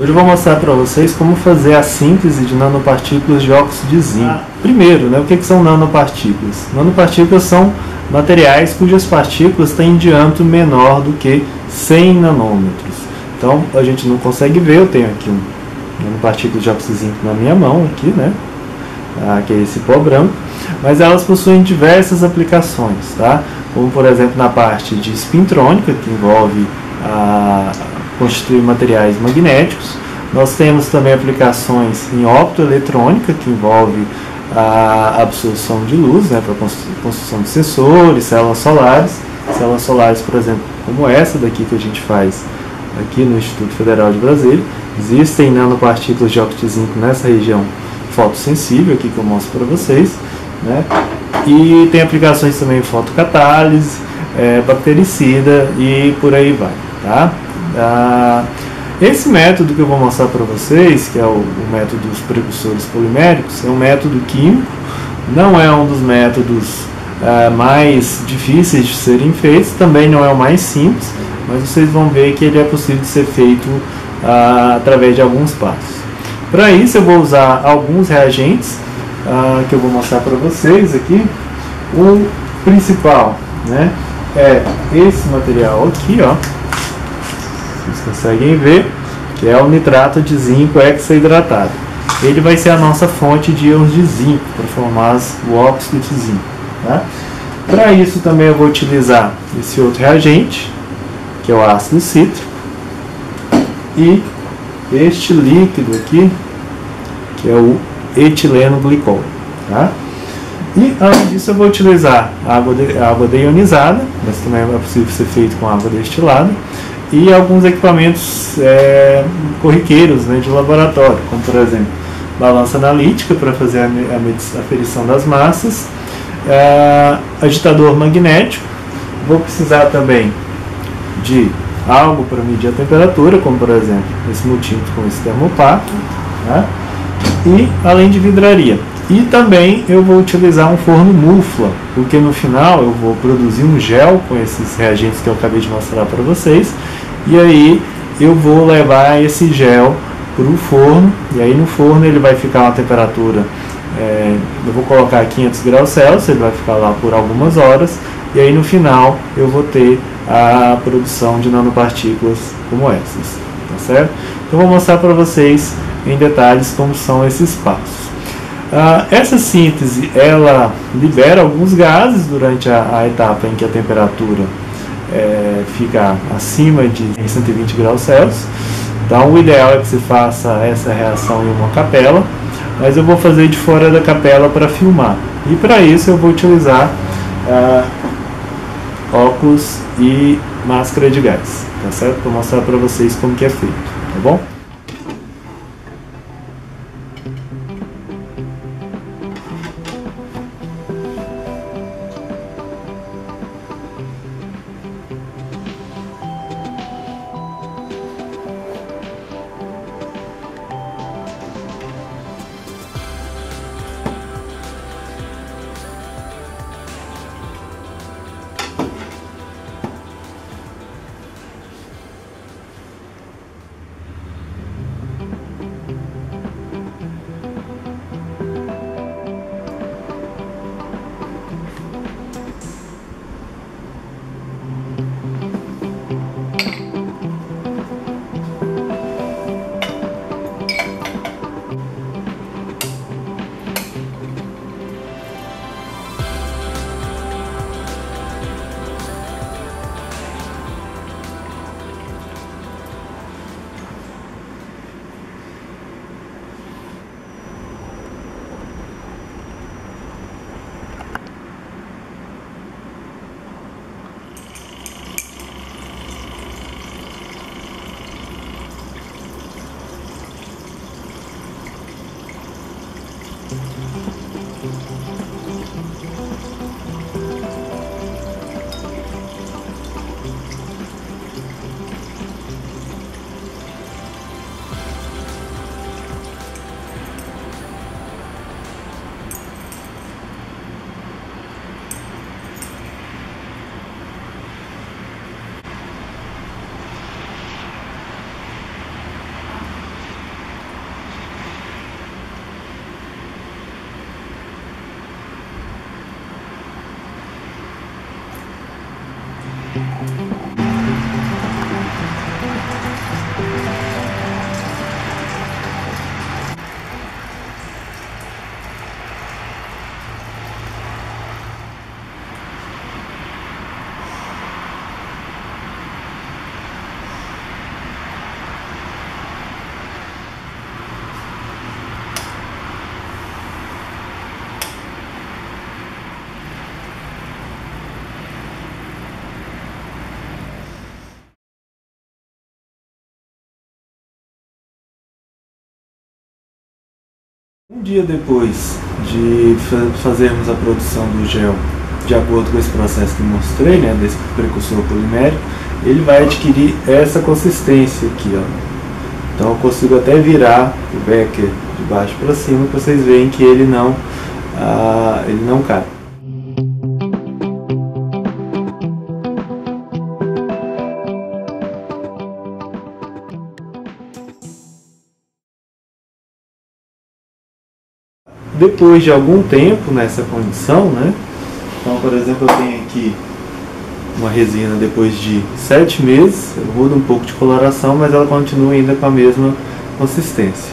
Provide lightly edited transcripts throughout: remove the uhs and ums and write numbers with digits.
Hoje eu vou mostrar para vocês como fazer a síntese de nanopartículas de óxido de zinco. Primeiro, o que são nanopartículas? Nanopartículas são materiais cujas partículas têm um diâmetro menor do que 100 nanômetros. Então a gente não consegue ver, eu tenho aqui um nanopartícula de óxido de zinco na minha mão, aqui, que é esse pó branco, mas elas possuem diversas aplicações, tá? Como por exemplo na parte de espintrônica, que envolve constituir materiais magnéticos. Nós temos também aplicações em optoeletrônica, que envolve a absorção de luz, para construção de sensores, células solares, por exemplo, como essa daqui que a gente faz aqui no Instituto Federal de Brasília. Existem nanopartículas de óxido de zinco nessa região fotossensível aqui que eu mostro para vocês, e tem aplicações também em fotocatálise, bactericida e por aí vai, tá? Esse método que eu vou mostrar para vocês, que é o método dos precursores poliméricos, é um método químico, não é um dos métodos mais difíceis de serem feitos, também não é o mais simples, mas vocês vão ver que ele é possível de ser feito através de alguns passos. Para isso eu vou usar alguns reagentes que eu vou mostrar para vocês aqui. O principal, é esse material aqui, vocês conseguem ver, que é o nitrato de zinco hexaidratado. Ele vai ser a nossa fonte de íons de zinco para formar o óxido de zinco. Para isso também eu vou utilizar esse outro reagente, que é o ácido cítrico, e este líquido aqui, que é o etileno glicol. E além disso eu vou utilizar água deionizada, mas também é possível ser feito com água destilada, e alguns equipamentos corriqueiros de laboratório, como por exemplo balança analítica para fazer a aferição das massas, agitador magnético. Vou precisar também de algo para medir a temperatura, como por exemplo esse multímetro com esse termopar, e além de vidraria. E também eu vou utilizar um forno mufla, porque no final eu vou produzir um gel com esses reagentes que eu acabei de mostrar para vocês, e aí eu vou levar esse gel para o forno, e aí no forno ele vai ficar a uma temperatura, eu vou colocar 500 graus Celsius, ele vai ficar lá por algumas horas, e aí no final eu vou ter a produção de nanopartículas como essas, tá certo? Então vou mostrar para vocês em detalhes como são esses passos. Essa síntese ela libera alguns gases durante a etapa em que a temperatura fica acima de 120 graus Celsius. Então o ideal é que se faça essa reação em uma capela, mas eu vou fazer de fora da capela para filmar. E para isso eu vou utilizar óculos e máscara de gás, tá certo? Para mostrar para vocês como que é feito, tá bom? Um dia depois de fazermos a produção do gel, de acordo com esse processo que mostrei, né, desse precursor polimérico, ele vai adquirir essa consistência aqui, ó. Então eu consigo até virar o becker de baixo para cima para vocês verem que ele não cai. Depois de algum tempo nessa condição, né? Então, por exemplo, eu tenho aqui uma resina depois de 7 meses, eu mudo um pouco de coloração, mas ela continua ainda com a mesma consistência.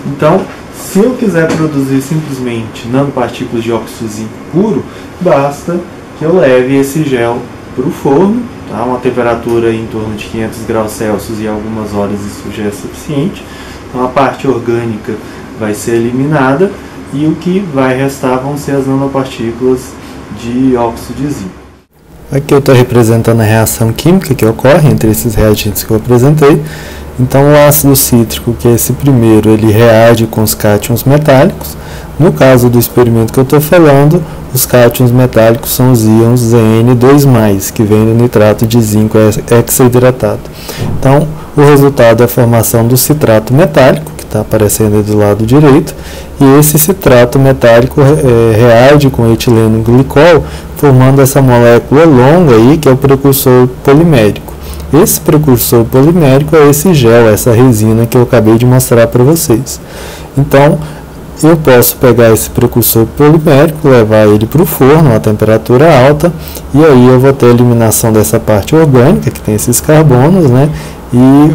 Então, se eu quiser produzir simplesmente nanopartículas de óxido de zinco puro, basta que eu leve esse gel para o forno, tá? Uma temperatura em torno de 500 graus Celsius e algumas horas isso já é suficiente. Então, a parte orgânica vai ser eliminada e o que vai restar vão ser as nanopartículas de óxido de zinco. Aqui eu estou representando a reação química que ocorre entre esses reagentes que eu apresentei. Então o ácido cítrico, que é esse primeiro, ele reage com os cátions metálicos. No caso do experimento que eu estou falando, os cátions metálicos são os íons Zn2+, que vem do nitrato de zinco hexaidratado. Então o resultado é a formação do citrato metálico, que está aparecendo aí do lado direito, e esse citrato metálico reage com o etileno glicol, formando essa molécula longa aí, que é o precursor polimérico. Esse precursor polimérico é esse gel, essa resina que eu acabei de mostrar para vocês. Então, eu posso pegar esse precursor polimérico, levar ele para o forno a temperatura alta, e aí eu vou ter a eliminação dessa parte orgânica, que tem esses carbonos, né? E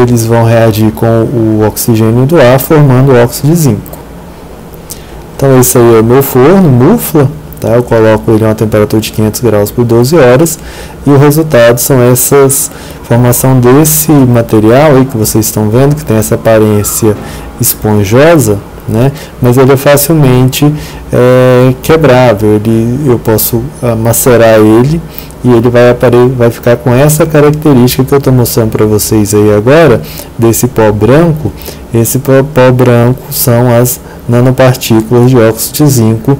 eles vão reagir com o oxigênio do ar, formando o óxido de zinco. Então esse aí é o meu forno, mufla, tá? Eu coloco ele a uma temperatura de 500 graus por 12 horas, e o resultado são essas formação desse material aí que vocês estão vendo, que tem essa aparência esponjosa, né? Mas ele é facilmente quebrável, eu posso macerar ele e ele vai ficar com essa característica que eu estou mostrando para vocês aí agora, desse pó branco. Esse pó branco são as nanopartículas de óxido de zinco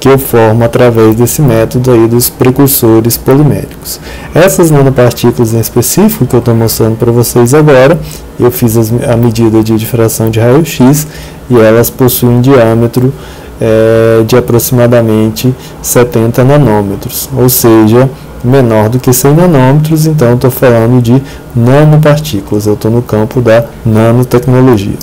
que eu formo através desse método aí dos precursores poliméricos. Essas nanopartículas em específico que eu estou mostrando para vocês agora, eu fiz a medida de difração de raio-x e elas possuem diâmetro de aproximadamente 70 nanômetros, ou seja, menor do que 100 nanômetros, então eu estou falando de nanopartículas, eu estou no campo da nanotecnologia.